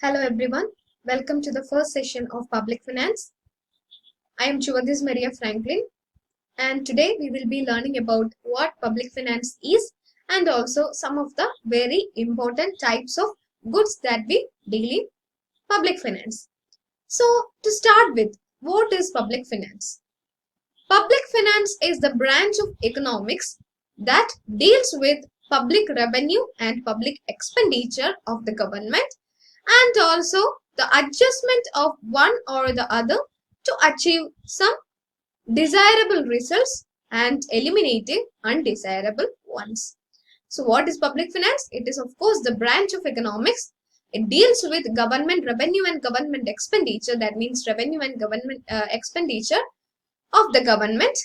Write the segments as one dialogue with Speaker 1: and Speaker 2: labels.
Speaker 1: Hello everyone, welcome to the first session of Public Finance. I am Chuvadis Maria Franklin and today we will be learning about what public finance is and also some of the very important types of goods that we deal in public finance. So to start with, what is public finance? Public finance is the branch of economics that deals with public revenue and public expenditure of the government and also the adjustment of one or the other to achieve some desirable results and eliminating undesirable ones. So what is public finance? It is of course the branch of economics. It deals with government revenue and government expenditure. That means revenue and government expenditure of the government.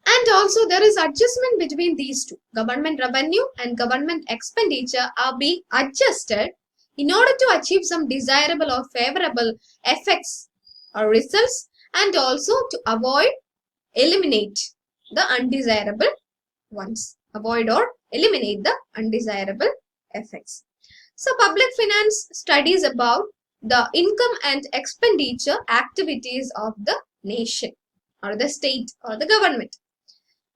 Speaker 1: And also there is adjustment between these two. Government revenue and government expenditure are being adjusted in order to achieve some desirable or favorable effects or results and also to eliminate the undesirable ones. Avoid or eliminate the undesirable effects. So public finance studies about the income and expenditure activities of the nation or the state or the government.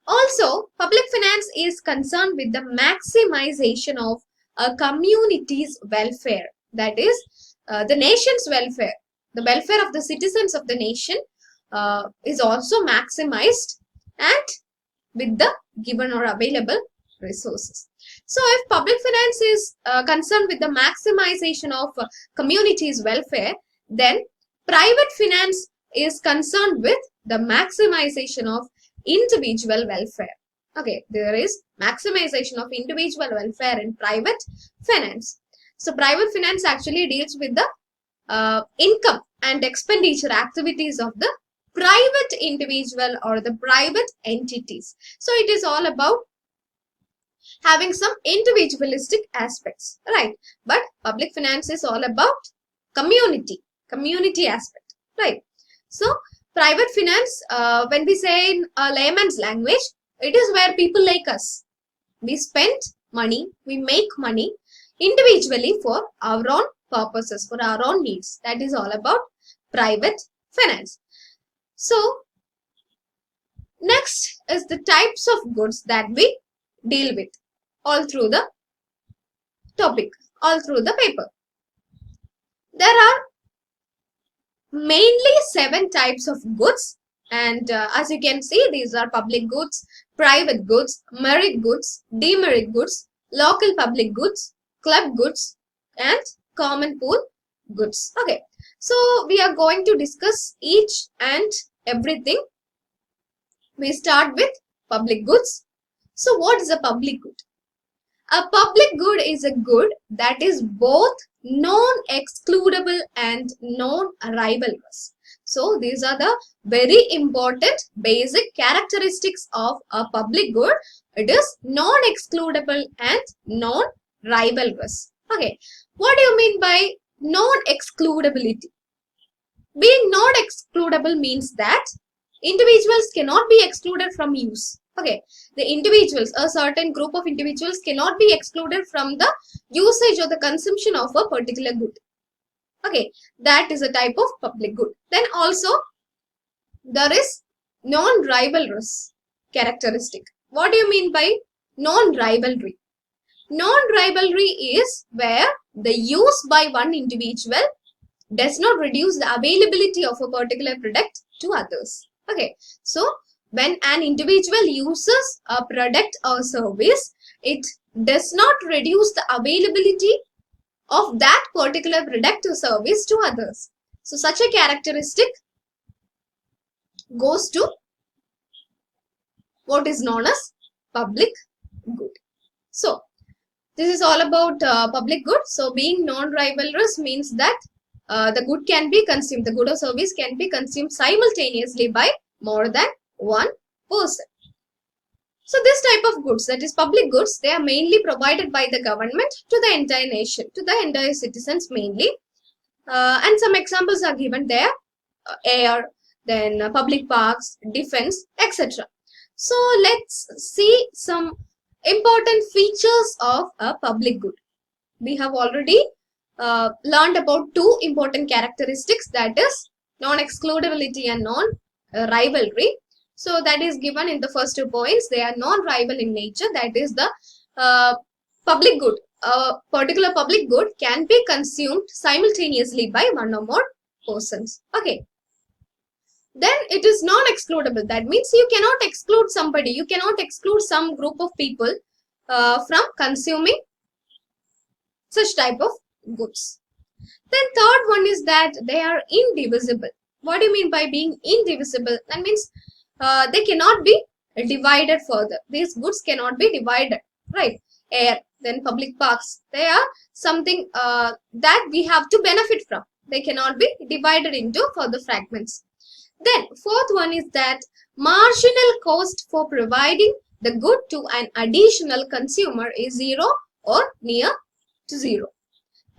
Speaker 1: Also, public finance is concerned with the maximization of a community's welfare, that is the nation's welfare. The welfare of the citizens of the nation is also maximized and with the given or available resources. So if public finance is concerned with the maximization of community's welfare, then private finance is concerned with the maximization of individual welfare. Okay, there is maximization of individual welfare in private finance. So private finance actually deals with the income and expenditure activities of the private individual or the private entities. So it is all about having some individualistic aspects, right? But public finance is all about community aspect, right? So private finance, when we say in a layman's language, it is where people like us, we spend money, we make money individually for our own purposes, for our own needs. That is all about private finance. So next is the types of goods that we deal with all through the topic, all through the paper. There are mainly 7 types of goods, and as you can see, these are public goods, private goods, merit goods, demerit goods, local public goods, club goods, and common pool goods. Okay, so we are going to discuss each and everything. We start with public goods. So what is a public good? A public good is a good that is both non-excludable and non-rivalrous. So these are the very important basic characteristics of a public good. It is non-excludable and non-rivalrous. Okay, what do you mean by non-excludability? Being non-excludable means that individuals cannot be excluded from use. Okay, the individuals, a certain group of individuals cannot be excluded from the usage or the consumption of a particular good. Okay, that is a type of public good. Then also there is non-rivalrous characteristic. What do you mean by non-rivalry? Non-rivalry is where the use by one individual does not reduce the availability of a particular product to others. Okay, so when an individual uses a product or service, it does not reduce the availability of that particular product or service to others. So such a characteristic goes to what is known as public good. So this is all about public good. So being non-rivalrous means that the good can be consumed, the good or service can be consumed simultaneously by more than one person. So this type of goods, that is public goods, they are mainly provided by the government to the entire nation, to the entire citizens mainly. And some examples are given there, air, then public parks, defense, etc. So let's see some important features of a public good. We have already learned about two important characteristics, that is non-excludability and non-rivalry. So that is given in the first 2 points. They are non-rival in nature. That is the public good. A particular public good can be consumed simultaneously by one or more persons. Okay. Then it is non-excludable. That means you cannot exclude somebody. You cannot exclude some group of people from consuming such type of goods. Then third one is that they are indivisible. What do you mean by being indivisible? That means they cannot be divided further. These goods cannot be divided, right? Air, then public parks, they are something that we have to benefit from. They cannot be divided into further fragments. Then fourth one is that marginal cost for providing the good to an additional consumer is 0 or near to 0.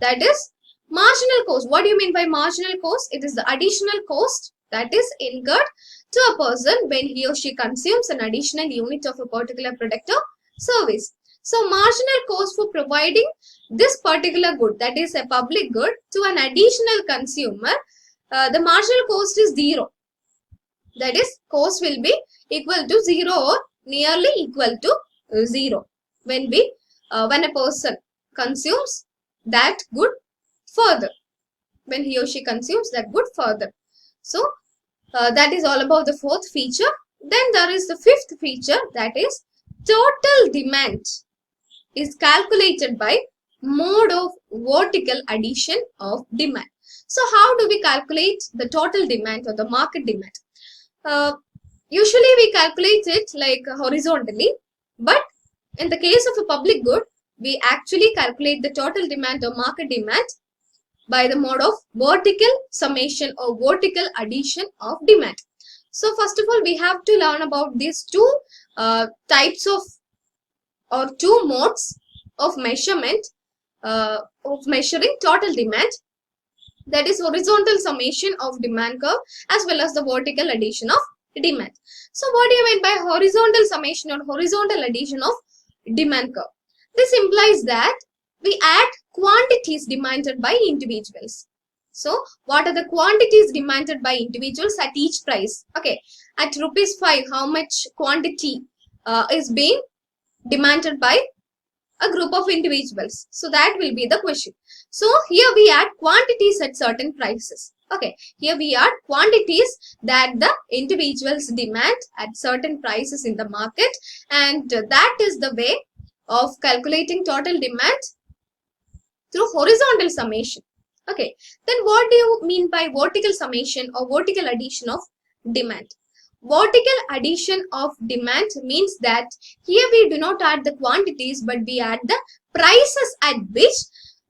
Speaker 1: That is marginal cost. What do you mean by marginal cost? It is the additional cost that is incurred to a person when he or she consumes an additional unit of a particular product or service. So marginal cost for providing this particular good, that is a public good, to an additional consumer, the marginal cost is 0. That is, cost will be equal to 0 or nearly equal to 0 when a person consumes that good further, when he or she consumes that good further. So that is all about the fourth feature. Then there is the fifth feature, that is total demand is calculated by mode of vertical addition of demand. So how do we calculate the total demand or the market demand? Usually we calculate it like horizontally, but in the case of a public good, we actually calculate the total demand or market demand by the mode of vertical summation or vertical addition of demand. So first of all, we have to learn about these two types of or two modes of measurement of measuring total demand, that is horizontal summation of demand curve as well as the vertical addition of demand. So what do you mean by horizontal summation or horizontal addition of demand curve? This implies that we add quantities demanded by individuals. So what are the quantities demanded by individuals at each price? Okay, at rupees 5, how much quantity is being demanded by a group of individuals? So that will be the question. So here we add quantities at certain prices. Okay, here we add quantities that the individuals demand at certain prices in the market, and that is the way of calculating total demand through horizontal summation. Okay, then what do you mean by vertical summation or vertical addition of demand? Vertical addition of demand means that here we do not add the quantities, but we add the prices at which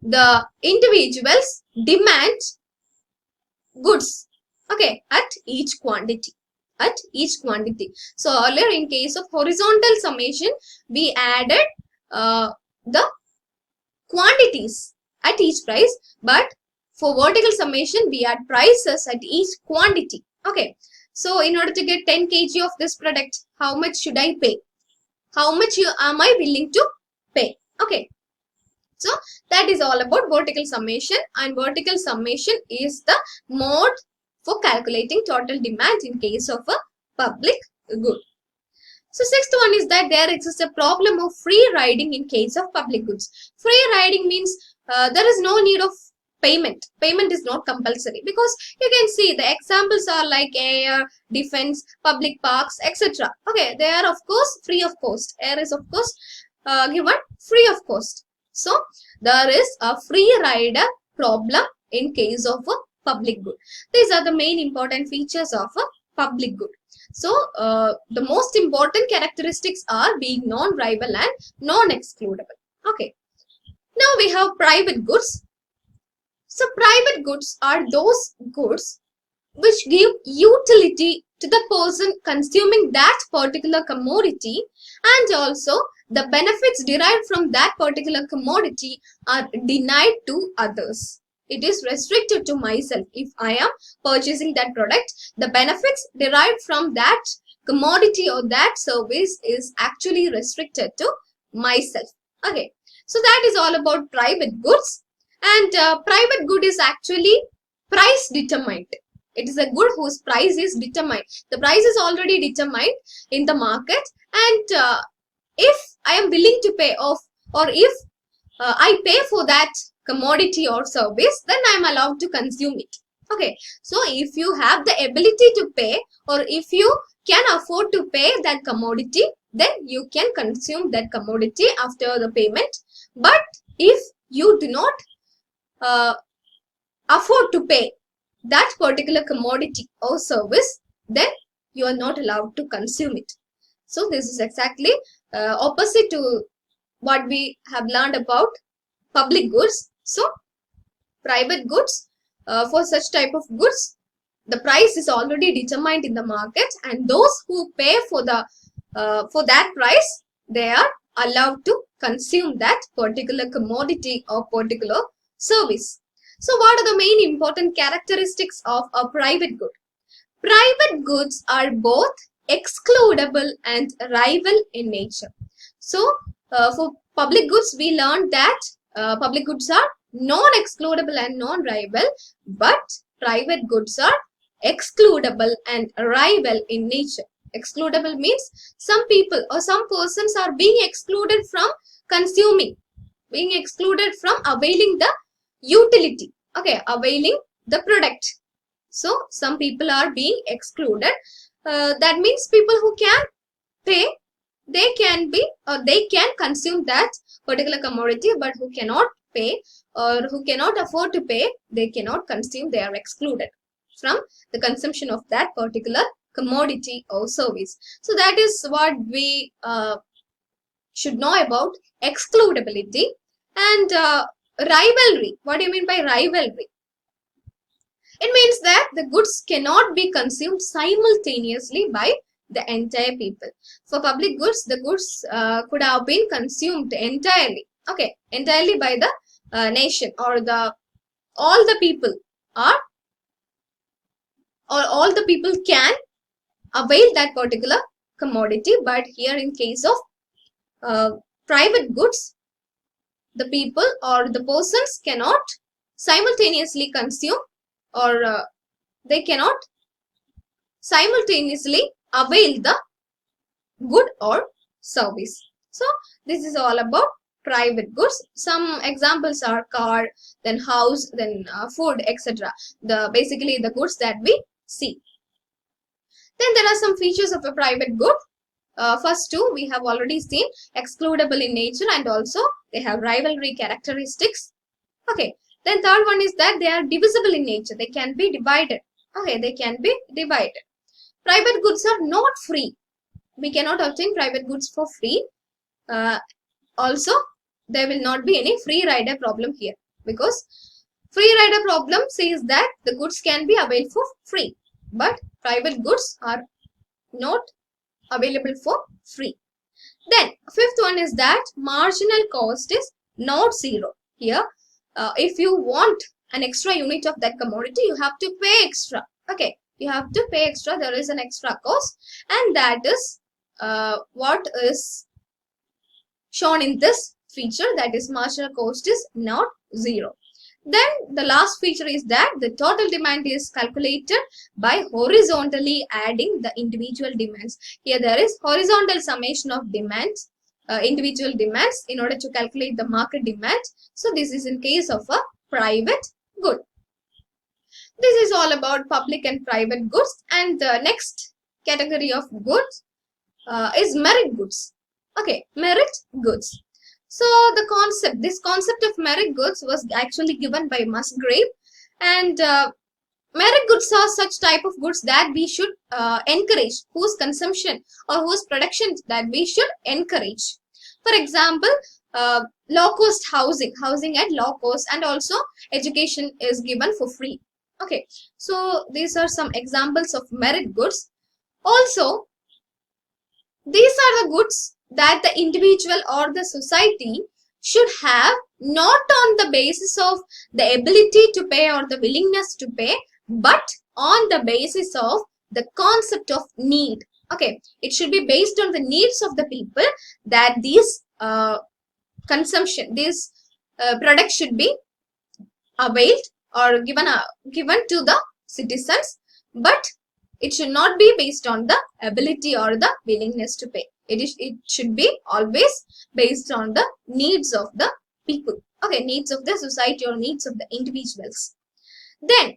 Speaker 1: the individuals demand goods, okay, at each quantity. So earlier in case of horizontal summation, we added the quantities at each price, but for vertical summation, we add prices at each quantity. Okay, so in order to get 10 kg of this product, how much should I pay? How much am I willing to pay? Okay, so that is all about vertical summation, and vertical summation is the mode for calculating total demand in case of a public good. So sixth one is that there exists a problem of free riding in case of public goods. Free riding means there is no need of payment. Payment is not compulsory, because you can see the examples are like air, defense, public parks, etc. Okay, they are of course free of cost. Air is of course given free of cost. So there is a free rider problem in case of a public good. These are the main important features of a public good. So the most important characteristics are being non-rival and non-excludable. Okay. Now we have private goods. So private goods are those goods which give utility to the person consuming that particular commodity, and also the benefits derived from that particular commodity are denied to others. It is restricted to myself. If I am purchasing that product, the benefits derived from that commodity or that service is actually restricted to myself. Okay, so that is all about private goods. And private good is actually price determined. It is a good whose price is determined. The price is already determined in the market, and if I am willing to pay off, or if I pay for that commodity or service, then I am allowed to consume it. Okay, so if you have the ability to pay, or if you can afford to pay that commodity, then you can consume that commodity after the payment. But if you do not afford to pay that particular commodity or service, then you are not allowed to consume it. So this is exactly opposite to what we have learned about public goods. So private goods, for such type of goods, the price is already determined in the market, and those who pay for that price, they are allowed to consume that particular commodity or particular service. So what are the main important characteristics of a private good? Private goods are both excludable and rival in nature. So for public goods, we learned that public goods are non-excludable and non-rival, but private goods are excludable and rival in nature. Excludable means some people or some persons are being excluded from consuming, being excluded from availing the utility, okay, availing the product. So some people are being excluded. That means people who can pay, they can be, or they can consume that particular commodity, but who cannot pay or who cannot afford to pay, they cannot consume. They are excluded from the consumption of that particular commodity or service. So that is what we should know about excludability. And rivalry. What do you mean by rivalry? It means that the goods cannot be consumed simultaneously by the entire people. For public goods, the goods could have been consumed entirely, okay, entirely by the nation, or all the people are, or all the people can avail that particular commodity. But here in case of private goods, the people or the persons cannot simultaneously consume, or they cannot simultaneously avail the good or service. So this is all about private goods. Some examples are car, then house, then food, etc. Basically the goods that we see. Then there are some features of a private good. First two we have already seen: excludable in nature, and also they have rivalry characteristics. Okay. Then third one is that they are divisible in nature. They can be divided. Okay, they can be divided. Private goods are not free. We cannot obtain private goods for free. Also, there will not be any free rider problem here, because free rider problem says that the goods can be available for free, but private goods are not available for free. Then fifth one is that marginal cost is not zero. Here, if you want an extra unit of that commodity, you have to pay extra. Okay, you have to pay extra. There is an extra cost, and that is what is shown in this feature, that is marginal cost is not zero. Then the last feature is that the total demand is calculated by horizontally adding the individual demands. Here there is horizontal summation of demands, individual demands, in order to calculate the market demand. So this is in case of a private good. This is all about public and private goods. And the next category of goods is merit goods. Okay, merit goods. So this concept of merit goods was actually given by Musgrave, and merit goods are such type of goods that we should encourage, whose consumption or whose production that we should encourage. For example, low cost housing at low cost, and also education is given for free. Okay, so these are some examples of merit goods. Also, these are the goods that the individual or the society should have, not on the basis of the ability to pay or the willingness to pay, but on the basis of the concept of need. Okay, it should be based on the needs of the people, that these consumption, these products should be availed or given to the citizens, but it should not be based on the ability or the willingness to pay. It should be always based on the needs of the people. Okay, needs of the society or needs of the individuals. Then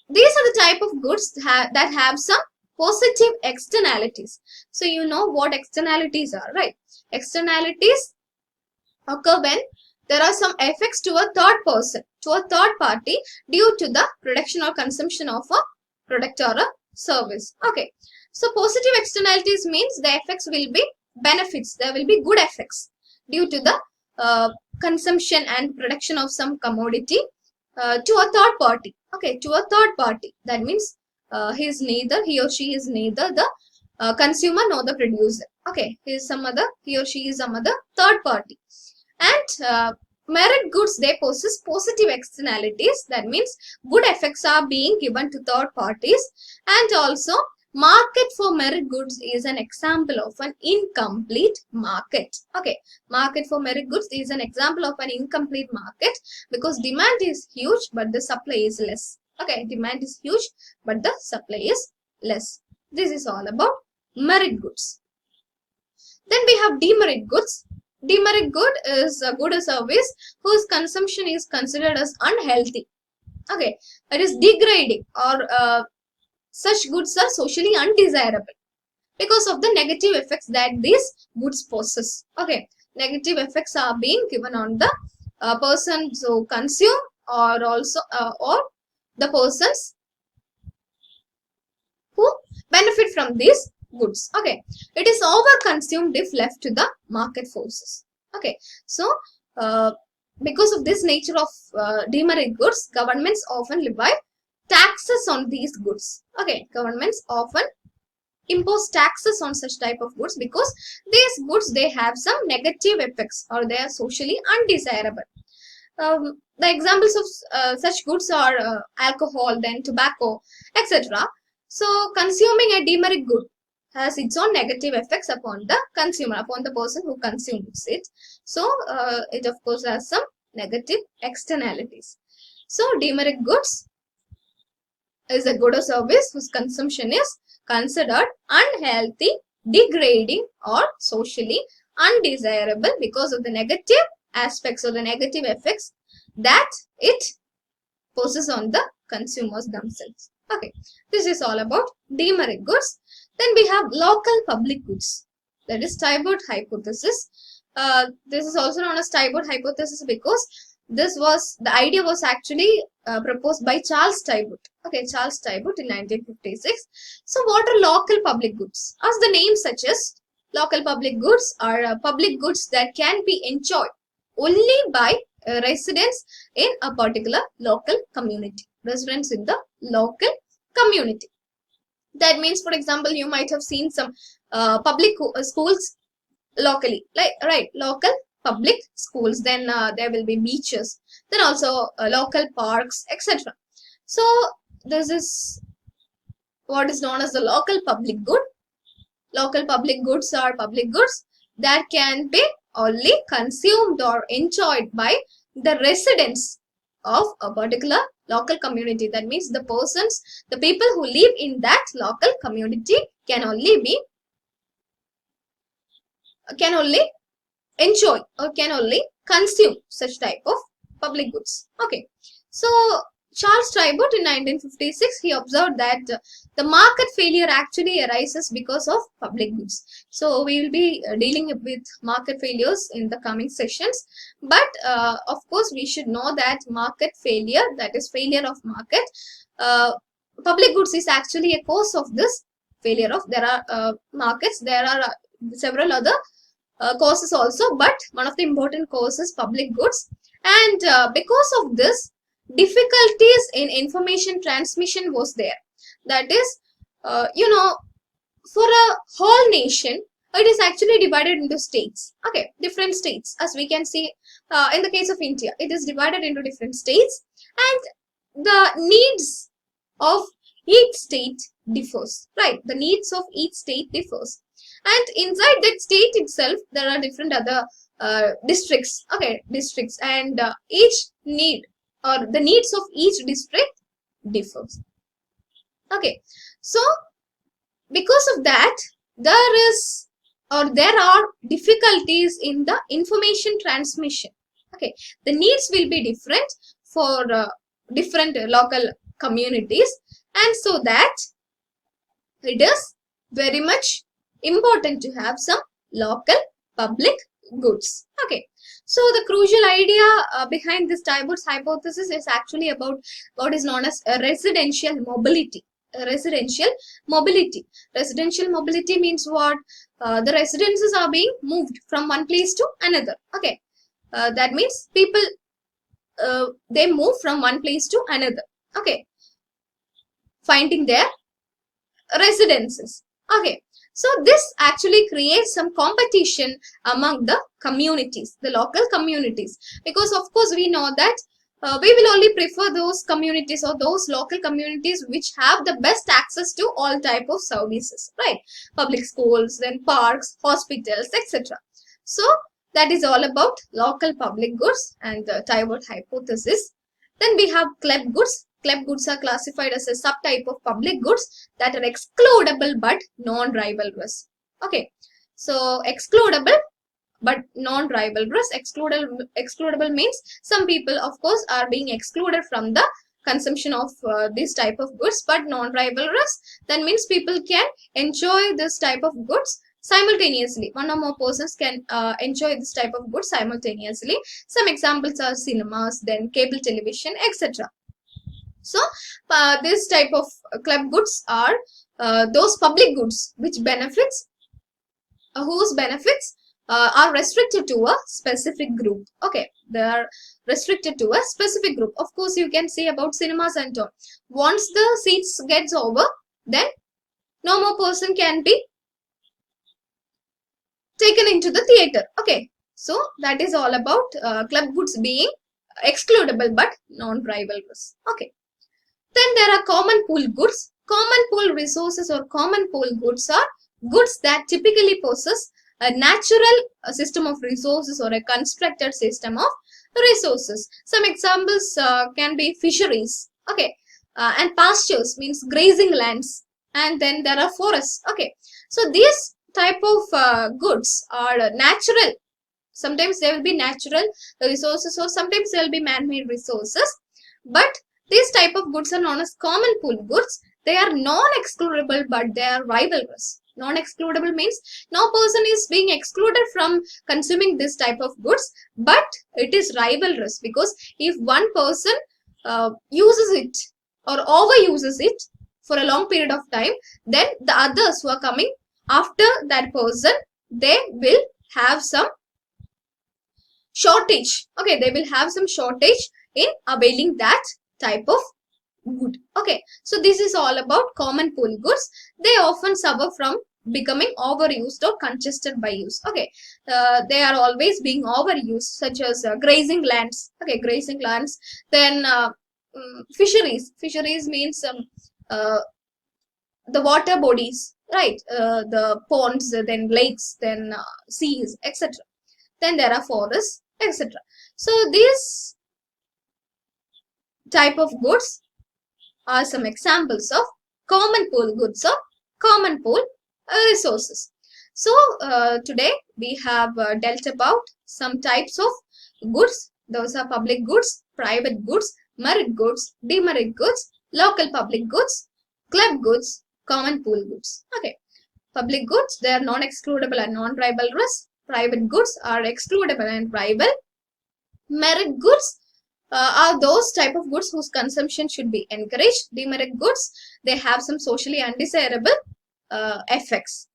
Speaker 1: these are the type of goods that have some positive externalities. So you know what externalities are, right? Externalities occur when there are some effects to a third person, to a third party due to the production or consumption of a product or a service. Okay, so positive externalities means the effects will be benefits. There will be good effects due to the consumption and production of some commodity to a third party. Okay, to a third party. That means he or she is neither the consumer nor the producer. Okay, he or she is some other third party. And merit goods, they possess positive externalities. That means good effects are being given to third parties. And also market for merit goods is an example of an incomplete market. Okay, market for merit goods is an example of an incomplete market because demand is huge but the supply is less. Okay, demand is huge but the supply is less. This is all about merit goods. Then we have demerit goods. Demerit good is a good service whose consumption is considered as unhealthy. Okay, it is degrading, or such goods are socially undesirable because of the negative effects that these goods possess. Okay, negative effects are being given on the persons who consume or also or the persons who benefit from these goods. Okay, it is overconsumed if left to the market forces. Okay, so because of this nature of demerit goods, governments often levy taxes on these goods. Okay, governments often impose taxes on such type of goods because these goods, they have some negative effects or they are socially undesirable. The examples of such goods are alcohol, then tobacco, etc. So consuming a demerit good has its own negative effects upon the consumer, upon the person who consumes it. So it of course has some negative externalities. So demerit goods is a good or service whose consumption is considered unhealthy, degrading or socially undesirable because of the negative aspects or the negative effects that it poses on the consumers themselves. Okay, this is all about demerit goods. Then we have local public goods. That is Tybert hypothesis. This is also known as Tybert hypothesis because the idea was actually proposed by Charles Tybert. Okay, Charles Tybert in 1956. So what are local public goods? As the name suggests, local public goods are public goods that can be enjoyed only by residents in a particular local community. Residents in the local community. That means, for example, you might have seen some public schools locally, like local public schools. Then there will be beaches. Then also local parks, etc. So this is what is known as the local public good. Local public goods are public goods that can be only consumed or enjoyed by the residents of a particular local community. That means the people who live in that local community can only enjoy or can only consume such type of public goods. Okay, so Charles Tybert in 1956, he observed that the market failure actually arises because of public goods. So we will be dealing with market failures in the coming sessions. But of course, we should know that market failure, that is failure of market, public goods is actually a cause of this failure of. There are markets, there are several other causes also, but one of the important causes public goods. And because of this, difficulties in information transmission was there. That is, for a whole nation, it is actually divided into states. Okay, different states. As we can see in the case of India, it is divided into different states, and the needs of each state differs. Right, the needs of each state differs, and inside that state itself, there are different other districts. Okay, districts, and each need or the needs of each district differs. Okay, so because of that, there are difficulties in the information transmission. Okay, the needs will be different for different local communities, and so that it is very much important to have some local public goods. Okay, so the crucial idea behind this Tybert's hypothesis is actually about what is known as residential mobility. Residential mobility. Residential mobility means what? The residences are being moved from one place to another. Okay, that means people they move from one place to another. Okay, finding their residences. Okay, so this actually creates some competition among the communities, the local communities, because of course we know that we will only prefer those communities or those local communities which have the best access to all type of services, right? Public schools, then parks, hospitals, etc. So that is all about local public goods and the Tybert hypothesis. Then we have club goods. Club goods are classified as a subtype of public goods that are excludable but non-rivalrous. Okay, so excludable but non-rivalrous. Excludable means some people, of course, are being excluded from the consumption of this type of goods, but non-rivalrous, that means people can enjoy this type of goods simultaneously. One or more persons can enjoy this type of goods simultaneously. Some examples are cinemas, then cable television, etc. So this type of club goods are those public goods which benefits whose benefits are restricted to a specific group. Okay, they are restricted to a specific group. Of course, you can say about cinemas and all. Once the seats gets over, then no more person can be taken into the theater. Okay, so that is all about club goods being excludable but non-rivalrous. Okay. Then there are common pool goods. Common pool resources or common pool goods are goods that typically possess a natural system of resources or a constructed system of resources. Some examples can be fisheries, okay, and pastures means grazing lands, and then there are forests. Okay, so these type of goods are natural. Sometimes there will be natural resources or sometimes there will be man-made resources, but these type of goods are known as common pool goods. They are non-excludable but they are rivalrous. Non-excludable means no person is being excluded from consuming this type of goods, but it is rivalrous because if one person uses it or overuses it for a long period of time, then the others who are coming after that person, they will have some shortage. Okay, they will have some shortage in availing that type of good. Okay, so this is all about common pool goods. They often suffer from becoming overused or congested by use. Okay, they are always being overused, such as grazing lands. Okay, grazing lands. Then fisheries. Fisheries means the water bodies, right? The ponds, then lakes, then seas, etc. Then there are forests, etc. So these type of goods are some examples of common pool goods or common pool resources. So today we have dealt about some types of goods. Those are public goods, private goods, merit goods, demerit goods, local public goods, club goods, common pool goods. Okay, public goods, they are non-excludable and non-rivalrous. Private goods are excludable and rival. Merit goods are those type of goods whose consumption should be encouraged. Demerit goods, they have some socially undesirable effects.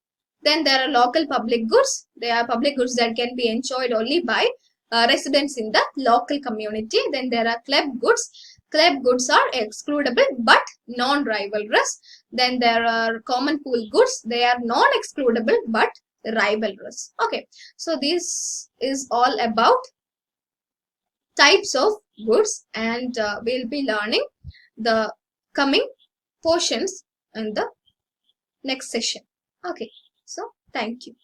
Speaker 1: Then there are local public goods. They are public goods that can be enjoyed only by residents in the local community. Then there are club goods. Club goods are excludable but non-rivalrous. Then there are common pool goods. They are non-excludable but rivalrous. Okay, so this is all about types of goods, and we'll be learning the coming portions in the next session. Okay, so thank you.